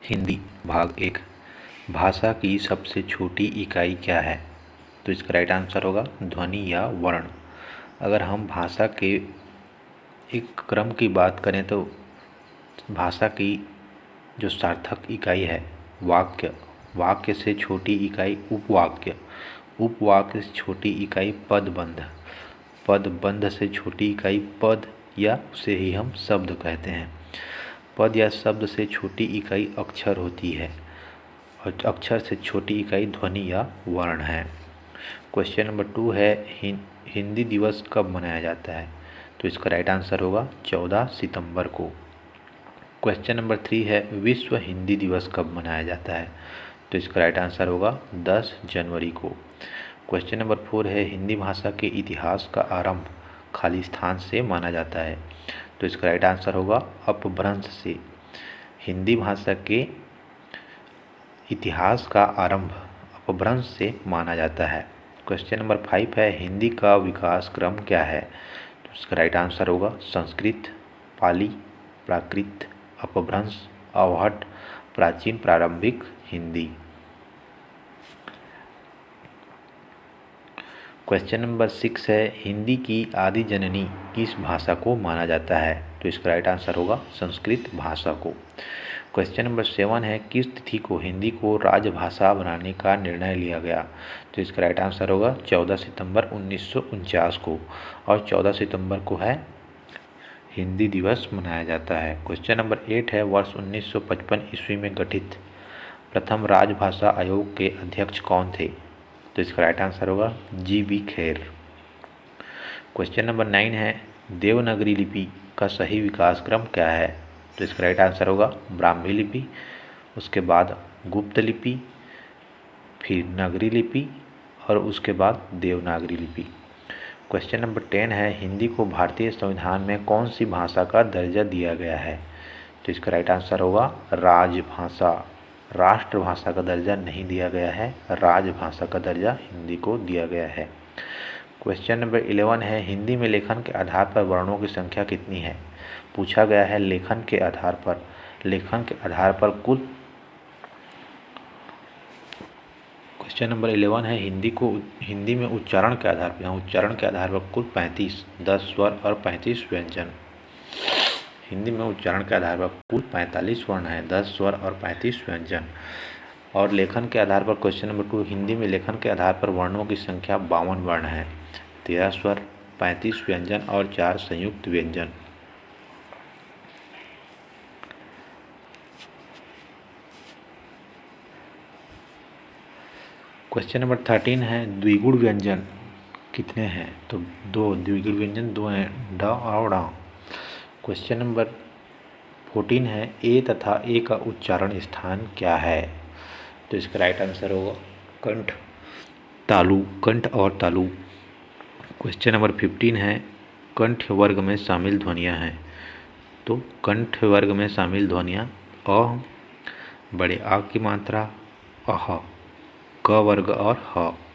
हिंदी भाग 1। भाषा की सबसे छोटी इकाई क्या है? तो इसका राइट आंसर होगा ध्वनि या वर्ण। अगर हम भाषा के एक क्रम की बात करें तो भाषा की जो सार्थक इकाई है वाक्य, वाक्य से छोटी इकाई उपवाक्य, उपवाक्य से छोटी इकाई पदबंध, पदबंध से छोटी इकाई पद या उसे ही हम शब्द कहते हैं। पद या शब्द से छोटी इकाई अक्षर होती है और अक्षर से छोटी इकाई ध्वनि या वर्ण है। क्वेश्चन नंबर 2 है हिंदी दिवस कब मनाया जाता है? तो इसका राइट आंसर होगा 14 सितंबर को। क्वेश्चन नंबर 3 है विश्व हिंदी दिवस कब मनाया जाता है? तो इसका राइट आंसर होगा 10 जनवरी को। क्वेश्चन नंबर 4 है हिंदी भाषा के इतिहास का आरंभ खाली स्थान से माना जाता है। तो इसका राइट आंसर होगा अपभ्रंश से। हिंदी भाषा के इतिहास का आरंभ अपभ्रंश से माना जाता है। क्वेश्चन नंबर 5 है हिंदी का विकास क्रम क्या है? तो इसका राइट आंसर होगा संस्कृत, पाली, प्राकृत, अपभ्रंश, अवहट, प्राचीन, प्रारंभिक, हिंदी। क्वेश्चन नंबर 6 है हिंदी की आदि जननी किस भाषा को माना जाता है? तो इसका राइट आंसर होगा संस्कृत भाषा को। क्वेश्चन नंबर 7 है किस तिथि को हिंदी को राजभाषा बनाने का निर्णय लिया गया? तो इसका राइट आंसर होगा 14 सितंबर 1949 को, और 14 सितंबर को है हिंदी दिवस मनाया जाता है। क्वेश्चन नंबर 8 है वर्ष 1955 ईस्वी में गठित प्रथम राजभाषा आयोग के अध्यक्ष कौन थे? तो इसका राइट आंसर होगा जी.बी. खेर। क्वेश्चन नंबर 9 है देवनागरी लिपि का सही विकास क्रम क्या है? तो इसका राइट आंसर होगा ब्राह्मी लिपि, उसके बाद गुप्त लिपि, फिर नगरी लिपि और उसके बाद देवनागरी लिपि। क्वेश्चन नंबर 10 है हिंदी को भारतीय संविधान में कौन सी भाषा का दर्जा दिया गया है? तो इसका राइट आंसर होगा राजभाषा। राष्ट्रभाषा का दर्जा नहीं दिया गया है, राजभाषा का दर्जा हिंदी को दिया गया है। क्वेश्चन नंबर 11 है हिंदी में लेखन के आधार पर वर्णों की संख्या कितनी है? पूछा गया है लेखन के आधार पर कुल। क्वेश्चन नंबर 11 है हिंदी में उच्चारण के आधार पर कुल 35 10 स्वर और 35 व्यंजन। हिंदी में उच्चारण के आधार पर कुल 45 वर्ण है, 10 स्वर और 35 व्यंजन। और लेखन के आधार पर क्वेश्चन नंबर 2 हिंदी में लेखन के आधार पर वर्णों की संख्या 52 वर्ण है, 13 स्वर, 35 व्यंजन और 4 संयुक्त व्यंजन। क्वेश्चन नंबर 13 है द्विगुण व्यंजन कितने हैं? तो 2 द्विगुण व्यंजन 2 हैं, ड और ड़। क्वेश्चन नंबर 14 है ए तथा ए का उच्चारण स्थान क्या है? तो इसका राइट आंसर होगा कंठ, तालु, कंठ और तालु। क्वेश्चन नंबर 15 है कंठ वर्ग में शामिल ध्वनियाँ हैं। तो कंठ वर्ग में शामिल ध्वनियाँ अ, बड़े आ की मात्रा, अह, क वर्ग और ह।